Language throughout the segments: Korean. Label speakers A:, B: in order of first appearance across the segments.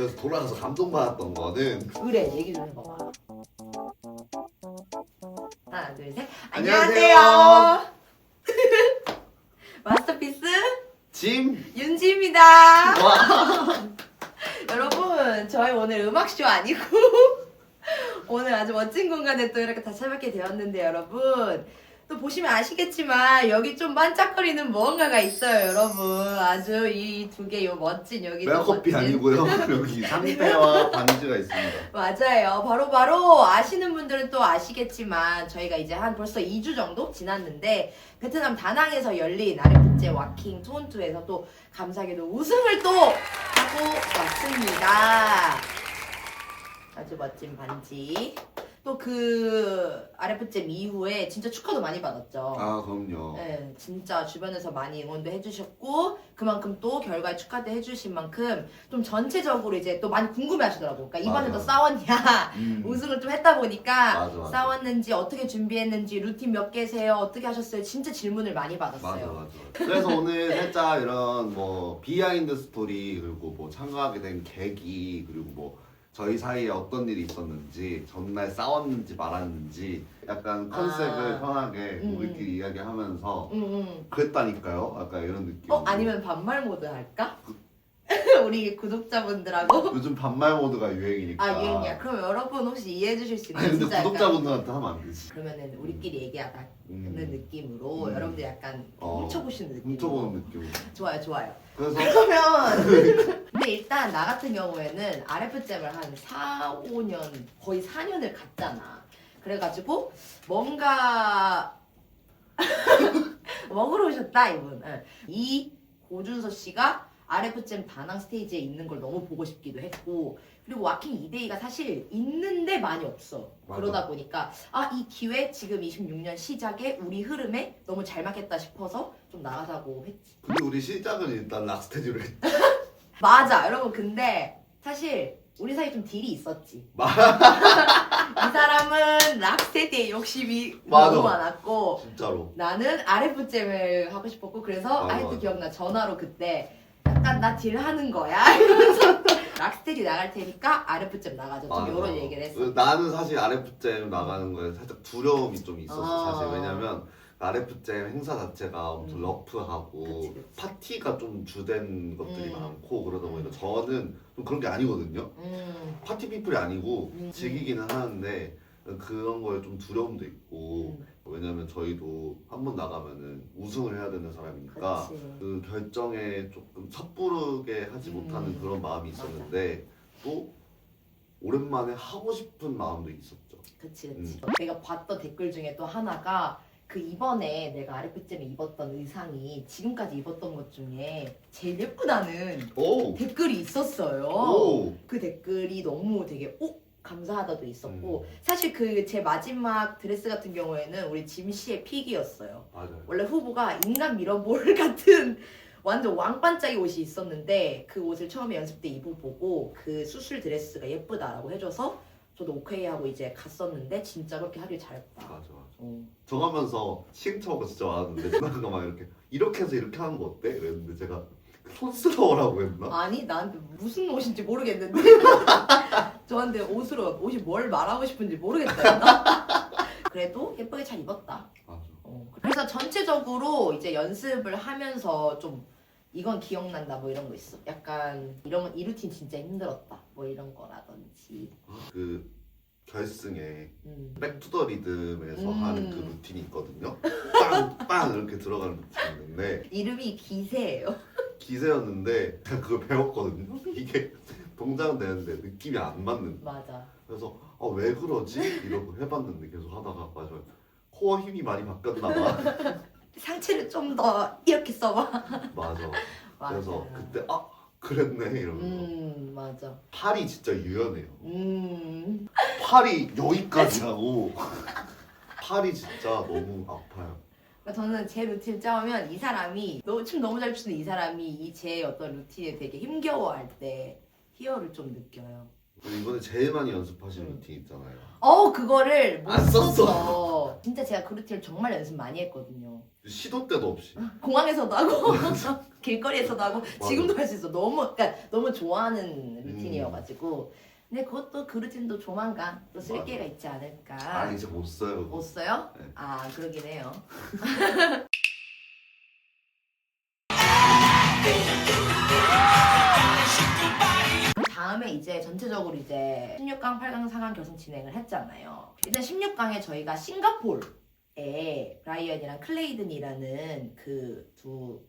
A: 그래서 돌아가서 감동받았던 거는
B: 그래, 얘기 좀 해봐봐. 하나, 둘, 셋.
A: 안녕하세요.
B: 안녕하세요. 마스터피스
A: 짐.
B: 윤지입니다.
A: 와.
B: 여러분, 저희 오늘 음악쇼 아니고 오늘 아주 멋진 공간에 또 이렇게 다시 찾아뵙게 되었는데 여러분 또 보시면 아시겠지만 여기 좀 반짝거리는 무언가가 있어요 여러분. 아주 이 두 개 요 멋진 여기
A: 메가커피 아니고요. 여기 상패와 반지가 있습니다.
B: 맞아요. 바로 아시는 분들은 또 아시겠지만 저희가 이제 한 벌써 2주 정도 지났는데 베트남 다낭에서 열린 RFJ 와킹 투혼투에서 또 감사하게도 우승을 또 하고 왔습니다. 아주 멋진 반지. 또 그 RF잼 이후에 진짜 축하도 많이 받았죠.
A: 아 그럼요.
B: 네, 진짜 주변에서 많이 응원도 해주셨고 그만큼 또 결과에 축하도 해주신 만큼 좀 전체적으로 이제 또 많이 궁금해하시더라고. 그러니까 이번에도
A: 맞아.
B: 싸웠냐, 우승을 좀 했다 보니까
A: 맞아.
B: 싸웠는지 어떻게 준비했는지 루틴 몇 개세요, 어떻게 하셨어요? 진짜 질문을 많이 받았어요.
A: 맞아. 그래서 오늘 살짝 이런 뭐 비하인드 스토리 그리고 뭐 참가하게 된 계기 그리고 뭐 저희 사이에 어떤 일이 있었는지 전날 싸웠는지 말았는지 약간 컨셉을 편하게 우리끼리 이야기하면서 그랬다니까요. 약간 이런 느낌.
B: 아니면 반말 모드 할까? 우리 구독자분들하고.
A: 요즘 반말 모드가 유행이니까.
B: 아 유행이야. 그럼 여러분 혹시 이해해 주실 수 있나요?
A: 아니 근데
B: 진짜 약간
A: 구독자분들한테 하면 안 되지.
B: 그러면은 우리끼리 얘기하다 는 느낌으로
A: 음.
B: 여러분들 약간 훔쳐보시는 느낌.
A: 훔쳐보는 느낌.
B: 좋아요.
A: 그래서
B: 그러면 근데 일단 나 같은 경우에는 RF잼을 한 4, 5년 거의 4년을 갔잖아. 그래가지고 뭔가 먹으러 오셨다 이분. 응. 이 고준서 씨가 RF잼 다낭 스테이지에 있는 걸 너무 보고 싶기도 했고 그리고 와킹 2데이가 사실 있는데 많이 없어.
A: 맞아.
B: 그러다 보니까 이 기회 지금 26년 시작에 우리 흐름에 너무 잘 맞겠다 싶어서 좀 나가자고 했지.
A: 근데 우리 시작은 일단 락스테디로 했.
B: 맞아 여러분. 근데 사실 우리 사이 좀 딜이 있었지. 이 사람은 락스테디에 욕심이
A: 맞아.
B: 너무 많았고
A: 진짜로.
B: 나는 RF잼을 하고 싶었고 그래서
A: 맞아,
B: 아직도
A: 맞아.
B: 기억나. 전화로 그때 약간 나 딜하는 거야 이러면서 락스테디 나갈 테니까 RF잼 나가자 좀
A: 맞아.
B: 이런 얘기를 했어.
A: 나는 사실 RF잼 나가는 거에 살짝 두려움이 좀 있었어.
B: 아.
A: 사실 왜냐면 RF잼 행사 자체가 엄청 러프하고
B: 그치.
A: 파티가 좀 주된 것들이
B: 음.
A: 많고 그러다 보니까 저는 좀 그런 게 아니거든요. 파티 피플이 아니고 즐기기는 하는데 그런 거에 좀 두려움도 있고 왜냐면 저희도 한 번 나가면은 우승을 해야 되는 사람이니까
B: 그치.
A: 그 결정에 조금 섣부르게 하지 못하는 그런 마음이 있었는데 또 오랜만에 하고 싶은 마음도 있었죠.
B: 그치. 내가 봤던 댓글 중에 또 하나가 그 이번에 내가 RF잼에 입었던 의상이 지금까지 입었던 것 중에 제일 예쁘다는
A: 오!
B: 댓글이 있었어요.
A: 오!
B: 그 댓글이 너무 되게 감사하다도 있었고 사실 그 제 마지막 드레스 같은 경우에는 우리 짐 씨의 픽이었어요.
A: 맞아요.
B: 원래 후보가 인간 미러볼 같은 완전 왕반짝이 옷이 있었는데 그 옷을 처음에 연습 때 입어보고 그 수술 드레스가 예쁘다라고 해줘서 저도 오케이 하고 이제 갔었는데 진짜 그렇게 하길 잘했다.
A: 맞아.
B: 어.
A: 정하면서 시행착오가 진짜 많았는데 누나가 막 이렇게 해서 이렇게 하는 거 어때? 이랬는데 제가 촌스러워라고 했나?
B: 아니 나한테 무슨 옷인지 모르겠는데 저한테 옷이 뭘 말하고 싶은지 모르겠다. 그래도 예쁘게 잘 입었다.
A: 맞아.
B: 그래서 전체적으로 이제 연습을 하면서 좀 이건 기억난다 뭐 이런 거 있어. 약간 이 루틴 진짜 힘들었다 뭐 이런 거라든지.
A: 그 결승에
B: 음.
A: 백투더 리듬에서
B: 음.
A: 하는 그 루틴이 있거든요. 빵빵 이렇게 들어가는 루틴이 있는데
B: 이름이 기세예요.
A: 기세였는데 제가 그걸 배웠거든요. 이게 동작은 되는데 느낌이 안 맞는.
B: 맞아.
A: 그래서 왜 그러지? 이러고 해봤는데 계속 하다가 맞아 코어 힘이 많이 바뀌었나 봐.
B: 상체를 좀 더 이렇게 써봐.
A: 맞아.
B: 맞아.
A: 그래서 그때 그랬네 이러면서
B: 맞아.
A: 팔이 진짜 유연해요. 팔이 여기까지라고. 팔이 진짜 너무 아파요.
B: 그러니까 저는 제 루틴 짜오면 이 사람이 춤 너무 잘 추는 이 사람이 이 제 어떤 루틴에 되게 힘겨워할 때 희열을 좀 느껴요.
A: 이번에 제일 많이 연습하신 루틴 있잖아요.
B: 그거를 못
A: 안 썼어.
B: 썼어. 진짜 제가 그 루틴을 정말 연습 많이 했거든요.
A: 시도 때도 없이.
B: 공항에서도 하고 길거리에서도 하고
A: 맞아.
B: 지금도 할 수 있어. 그러니까 너무 좋아하는 루틴이어가지고. 근데 그것도 그 루틴도 조만간 또 쓸
A: 맞아.
B: 기회가 있지 않을까.
A: 아 이제 못 써요.
B: 못 써요?
A: 네.
B: 아 그러긴 해요. 다음에 이제 전체적으로 이제 16강, 8강, 4강 결승 진행을 했잖아요. 일단 16강에 저희가 싱가포르에 브라이언이랑 클레이든이라는 그 두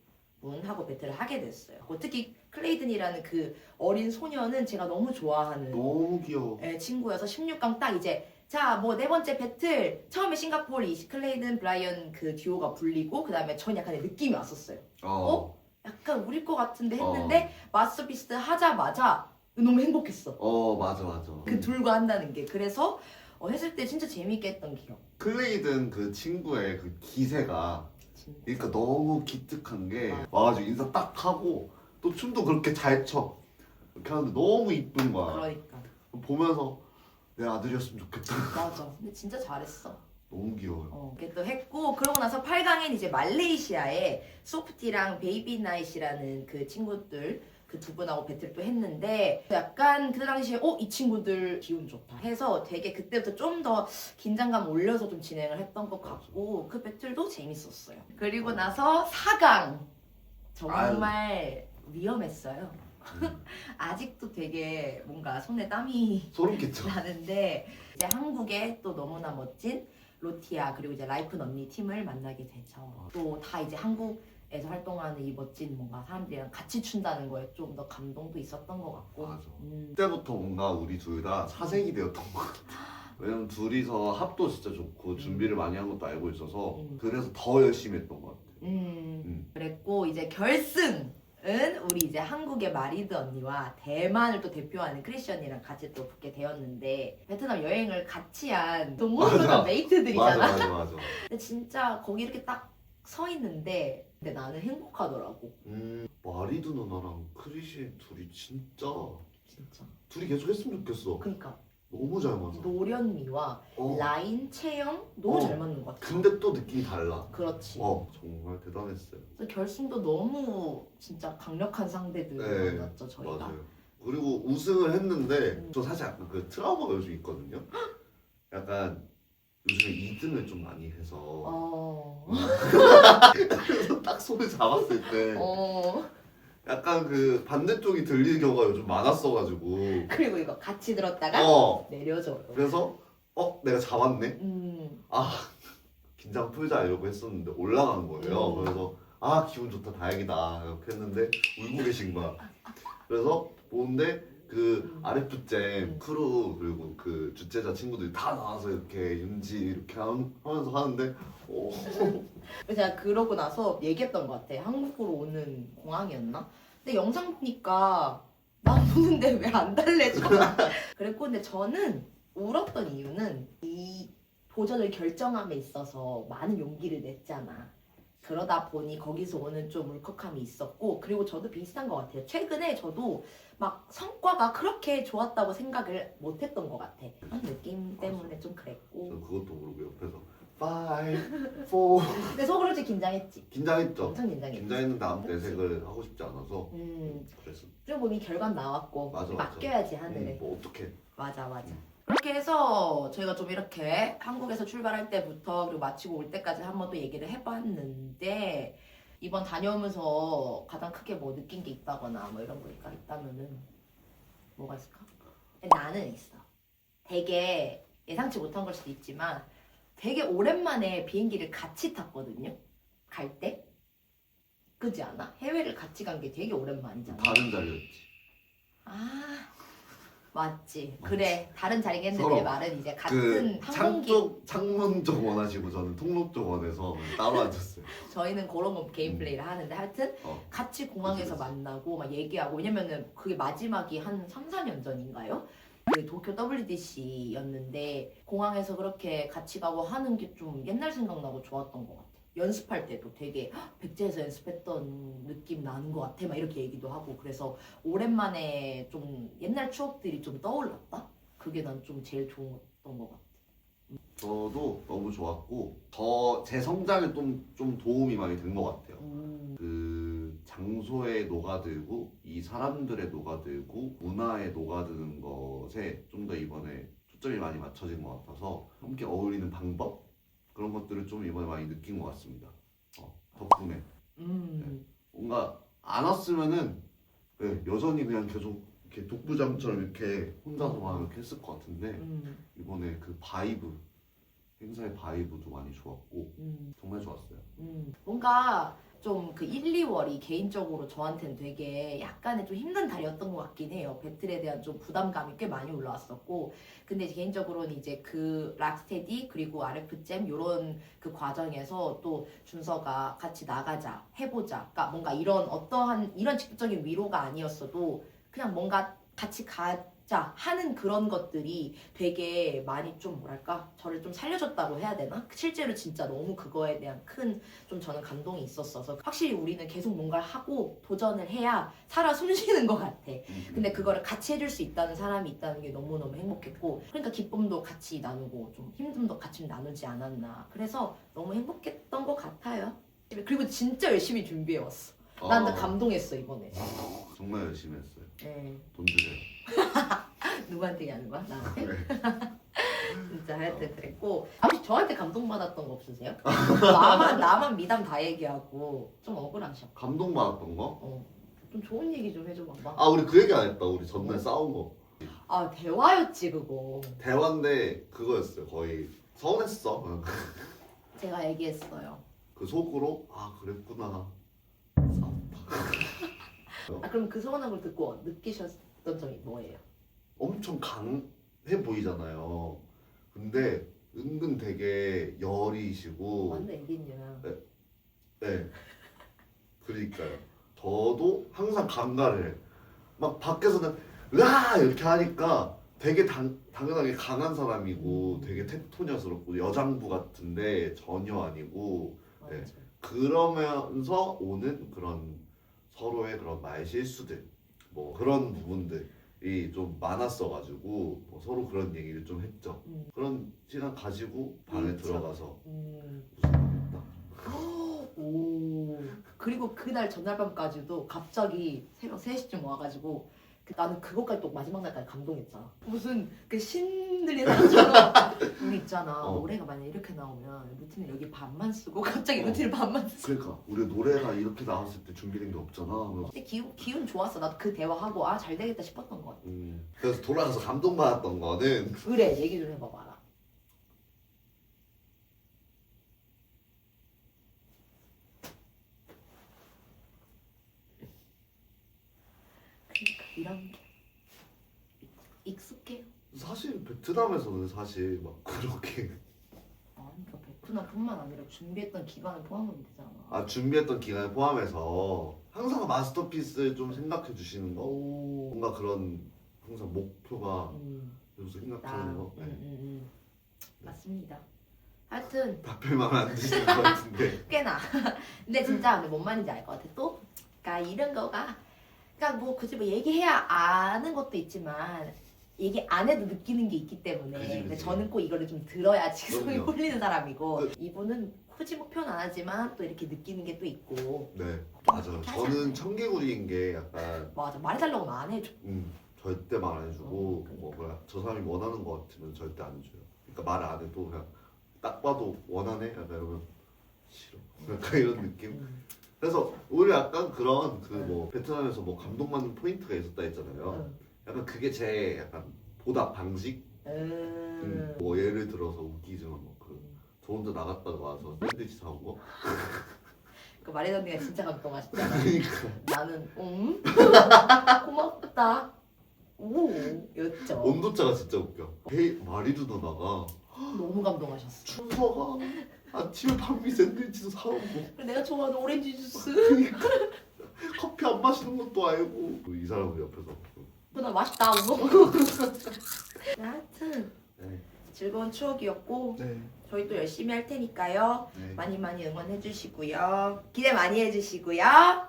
B: 분하고 배틀을 하게 됐어요. 특히 클레이든이라는 그 어린 소녀는 제가 너무 좋아하는
A: 너무 귀여워.
B: 친구여서 16강 딱 이제 자 뭐 네 번째 배틀 처음에 싱가포르 클레이든 브라이언 그 듀오가 불리고 그 다음에 전 약간 느낌이 왔었어요. 약간 우릴 것 같은데 했는데 마스터피스 하자마자 너무 행복했어.
A: 맞아 맞아.
B: 그 둘과 한다는 게. 그래서 했을 때 진짜 재밌게 했던 기억.
A: 클레이든 그 친구의 그 기세가
B: 진짜.
A: 그러니까 너무 기특한 게
B: 맞아.
A: 와가지고 인사 딱 하고 또 춤도 그렇게 잘 춰. 이렇게 하는데 너무 이쁜 거야.
B: 그러니까.
A: 보면서 내 아들이었으면 좋겠다.
B: 맞아. 근데 진짜 잘했어.
A: 너무 귀여워요.
B: 그게 또 했고 그러고 나서 8강엔 이제 말레이시아에 소프티랑 베이비 나잇이라는 그 친구들 그 두 분하고 배틀을 또 했는데 약간 그 당시에 이 친구들 기운 좋다 해서 되게 그때부터 좀 더 긴장감 올려서 좀 진행을 했던 것 같고 그 배틀도 재밌었어요. 그리고 나서 4강 정말 위험했어요. 아직도 되게 뭔가 손에 땀이
A: 소름 끼쳐.
B: 나는데 이제 한국의 또 너무나 멋진 로티아 그리고 이제 라이픈 언니 팀을 만나게 되죠. 또 다 이제 한국에서 활동하는 이 멋진 뭔가 사람들이랑 같이 춘다는 거에 좀 더 감동도 있었던 것 같고.
A: 맞아. 그때부터 뭔가 우리 둘 다 사색이 되었던 것 같아. 왜냐면 둘이서 합도 진짜 좋고 준비를 많이 한 것도 알고 있어서 그래서 더 열심히 했던 것 같아.
B: 그랬고 이제 결승은 우리 이제 한국의 마리드 언니와 대만을 또 대표하는 크리스천이랑 같이 또 붙게 되었는데 베트남 여행을 같이 한 동문서가
A: 맞아.
B: 메이트들이잖아.
A: 맞아.
B: 근데 진짜 거기 이렇게 딱 서 있는데 근데 나는 행복하더라고.
A: 마리드 누나랑 크리시 둘이 진짜
B: 진짜.
A: 둘이 계속 했으면 좋겠어.
B: 그러니까
A: 너무 잘 맞아.
B: 노련미와
A: 어.
B: 라인 체형 너무 잘 맞는 것 같아.
A: 근데 또 느낌이 달라.
B: 그렇지.
A: 정말 대단했어요.
B: 그래서 결승도 너무 진짜 강력한 상대들
A: 네,
B: 만났죠 저희가.
A: 맞아요. 그리고 우승을 했는데 저 사실 약간 그 트라우마가 요즘 있거든요. 약간 요즘에 2등을 좀 많이 해서 그래서 딱 손을 잡았을 때 약간 그 반대쪽이 들리는 경우가 요즘 많았어가지고
B: 그리고 이거 같이 들었다가 내려줘요.
A: 그래서 내가 잡았네. 긴장 풀자 이러고 했었는데 올라간 거예요. 그래서 기분 좋다 다행이다 이렇게 했는데 울고 계신 거야. 그래서 보는데 그 RF잼 크루 그리고 그 주최자 친구들이 다 나와서 이렇게 윤지 이렇게 하면서 하는데
B: 제가 그러고 나서 얘기했던 것 같아. 한국으로 오는 공항이었나? 근데 영상 보니까 나 우는데 왜 안 달래줘? 그랬고 근데 저는 울었던 이유는 이 도전을 결정함에 있어서 많은 용기를 냈잖아. 그러다 보니 거기서 오는 좀 울컥함이 있었고 그리고 저도 비슷한 것 같아요. 최근에 저도 막 성과가 그렇게 좋았다고 생각을 못했던 것 같아. 그런 느낌 때문에 좀 그랬고.
A: 저는 그것도 모르고 옆에서 5, 4
B: 근데 속으로 좀 긴장했지.
A: 긴장했죠.
B: 엄청 긴장했지.
A: 긴장했는데 아무 내색을 하고 싶지 않아서 그래서
B: 그리고 보니 결과는 나왔고
A: 맞아.
B: 맡겨야지 하늘에.
A: 뭐 어떻게
B: 맞아. 그렇게 해서 저희가 좀 이렇게 한국에서 출발할 때부터 그리고 마치고 올 때까지 한번 또 얘기를 해봤는데 이번 다녀오면서 가장 크게 뭐 느낀 게 있다거나 뭐 이런 거가 있다면은 뭐가 있을까? 나는 있어. 되게 예상치 못한 걸 수도 있지만 되게 오랜만에 비행기를 같이 탔거든요. 갈 때. 그지 않아? 해외를 같이 간 게 되게 오랜만이잖아.
A: 다른 자리였지.
B: 맞지. 그래. 다른 자리겠는데
A: 서로
B: 내 말은 이제
A: 그
B: 같은 항공기.
A: 창문 쪽 원하시고 저는 통로 쪽 원해서 따로 앉았어요.
B: 저희는 그런 거 개인 플레이를 하는데 하여튼 같이 공항에서
A: 그치.
B: 만나고 막 얘기하고 왜냐면은 그게 마지막이 한 3, 4년 전인가요? 그 도쿄 WDC였는데 공항에서 그렇게 같이 가고 하는 게 좀 옛날 생각나고 좋았던 것 같아. 연습할 때도 되게 "헉, 백제에서 연습했던 느낌 나는 것 같아 막 이렇게 얘기도 하고 그래서 오랜만에 좀 옛날 추억들이 좀 떠올랐다. 그게 난 좀 제일 좋았던 것 같아.
A: 저도 너무 좋았고 더 제 성장에 좀 도움이 많이 된 것 같아요. 그 장소에 녹아들고 이 사람들에 녹아들고 문화에 녹아드는 것에 좀 더 이번에 초점이 많이 맞춰진 것 같아서 함께 어울리는 방법 그런 것들을 좀 이번에 많이 느낀 것 같습니다. 덕분에 뭔가 안 왔으면은 네, 여전히 그냥 계속 이렇게 독부장처럼 이렇게 혼자서만 이렇게 했을 것 같은데 이번에 그 바이브 행사의 바이브도 많이 좋았고 정말 좋았어요.
B: 뭔가 좀 그 1, 2월이 개인적으로 저한테는 되게 약간의 좀 힘든 달이었던 것 같긴 해요. 배틀에 대한 좀 부담감이 꽤 많이 올라왔었고 근데 이제 개인적으로는 이제 그 락스테디 그리고 RF잼 요런 그 과정에서 또 준서가 같이 나가자 해보자 그러니까 뭔가 이런 어떠한 이런 직접적인 위로가 아니었어도 그냥 뭔가 같이 가자 하는 그런 것들이 되게 많이 좀 뭐랄까 저를 좀 살려줬다고 해야 되나? 실제로 진짜 너무 그거에 대한 큰 좀 저는 감동이 있었어서 확실히 우리는 계속 뭔가를 하고 도전을 해야 살아 숨쉬는 것 같아. 근데 그거를 같이 해줄 수 있다는 사람이 있다는 게 너무너무 행복했고 그러니까 기쁨도 같이 나누고 좀 힘듦도 같이 나누지 않았나 그래서 너무 행복했던 것 같아요. 그리고 진짜 열심히 준비해왔어. 난 나 감동했어 이번에.
A: 정말 열심히 했어요.
B: 네.
A: 돈 주세요.
B: 누구한테 얘기하는 거야? 나한테?
A: 네.
B: 진짜 하여튼 그랬고 혹시 저한테 감동받았던 거 없으세요? 나만 미담 다 얘기하고 좀 억울하셔.
A: 감동받았던 거?
B: 좀 좋은 얘기 좀 해줘 봐봐.
A: 아 우리 그 얘기 안 했다. 우리 전날 싸운 거.
B: 아 대화였지 그거.
A: 대화인데 그거였어요. 거의 서운했어.
B: 제가 얘기했어요.
A: 그 속으로 아 그랬구나. 싸웠다.
B: 아 그럼 그 서운한 걸 듣고 느끼셨던 점이 뭐예요?
A: 엄청 강해 보이잖아요. 근데 은근 되게 여리시고.
B: 완전 애기냐.
A: 네. 그러니까요. 저도 항상 감가를 해. 막 밖에서는 으아 이렇게 하니까 되게 당연하게 강한 사람이고 되게 테토녀스럽고 여장부 같은데 전혀 아니고 네.
B: 맞아.
A: 그러면서 오는 그런 서로의 그런 말 실수들 뭐 그런 부분들이 좀 많았어가지고 뭐 서로 그런 얘기를 좀 했죠. 그런 시간 가지고 방에
B: 그쵸.
A: 들어가서
B: 음.
A: 무슨 말 했다.
B: 오. 그리고 그날 전날 밤까지도 갑자기 새벽 3시쯤 와가지고 나는 그것까지 또 마지막 날까지 감동했잖아. 무슨 그 신들이 사람처럼 우리 있잖아. 노래가 만약 이렇게 나오면 루틴을 여기 반만 쓰고 갑자기 루틴을 반만 쓰고.
A: 그러니까 우리 노래가 이렇게 나왔을 때 준비된 게 없잖아. 그래서
B: 근데 기운 좋았어. 나도 그 대화하고 아 잘 되겠다 싶었던 것 같아.
A: 그래서 돌아가서 감동받았던 거는
B: 그래 얘기 좀 해봐봐라. 그러니까 이런 게 익숙해요.
A: 사실 베트남에서는 사실 막 그렇게
B: 아니 그러니까 베트남뿐만 아니라 준비했던 기간을 포함하면 되잖아.
A: 준비했던 기간을 포함해서 항상 마스터피스를 좀 생각해 주시는 거
B: 오.
A: 뭔가 그런 항상 목표가 계속 생각하는 거
B: 맞습니다. 하여튼
A: 답변 마음에 안 드시는 것 같은데
B: 꽤나. 근데 진짜 근데 뭔 말인지 알 것 같아. 또 그러니까 이런 거가 그러니까 뭐 굳이 뭐 얘기해야 아는 것도 있지만 얘기 안 해도 느끼는 게 있기 때문에
A: 그치.
B: 근데 저는 꼭 이거를 좀 들어야 직성이
A: 그럼요.
B: 풀리는 사람이고 이분은 굳이 목표는 안 하지만 또 이렇게 느끼는 게 또 있고
A: 네 맞아요.
B: 그렇게
A: 저는
B: 하잖아요.
A: 청개구리인 게 약간
B: 맞아 말해달라고는 안 해줘.
A: 절대 말 안 해주고
B: 그러니까.
A: 뭐 뭐야 저 사람이 원하는 거 같으면 절대 안 해줘요. 그러니까 말 안 해도 그냥 딱 봐도 원하네 약간 이러면 싫어 약간 이런 느낌. 그래서 오히려 약간 그런 그 뭐 베트남에서 뭐 감동받는 포인트가 있었다 했잖아요. 약간 그게 제 약간 보답 방식. 뭐 예를 들어서 웃기지만 저 혼자 나갔다가 와서 샌드위치 사온 거.
B: 그 말해던 언니가 진짜 감동하셨잖아.
A: 그러니까
B: 나는 고맙다. 오 였죠.
A: 온도차가 진짜 웃겨. 마리도 누나가
B: 너무 감동하셨어.
A: 춘서가 아침에 밤비 샌드위치도 사오고
B: 그리고 내가 좋아하는 오렌지 주스.
A: 그러니까 커피 안 마시는 것도 알고 이 사람은 옆에서
B: 나 맛있다. 하여튼
A: 네.
B: 즐거운 추억이었고
A: 네.
B: 저희 또 열심히 할 테니까요.
A: 네.
B: 많이 많이 응원해 주시고요. 기대 많이 해 주시고요.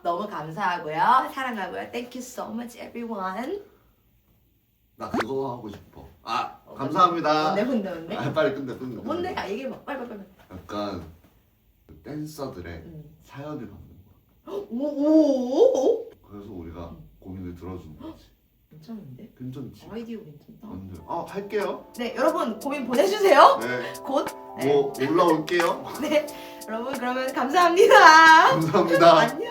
B: 너무 감사하고요. 사랑하고요. Thank you so much everyone.
A: 나 그거 하고 싶어. 아 감사합니다.
B: 뭔데?
A: 아, 빨리 끝내.
B: 뭔데? 아 얘기해봐. 빨리.
A: 약간 그 댄서들의
B: 응.
A: 사연을 받는 거야.
B: 오.
A: 그래서 우리가 고민을 들어주는 거지.
B: 괜찮은데?
A: 괜찮지?
B: 아이디어 괜찮다.
A: 완전. 할게요.
B: 네, 여러분 고민 보내주세요.
A: 네.
B: 곧.
A: 뭐 올라올게요.
B: 네, 여러분 그러면 감사합니다.
A: 감사합니다.
B: 안녕.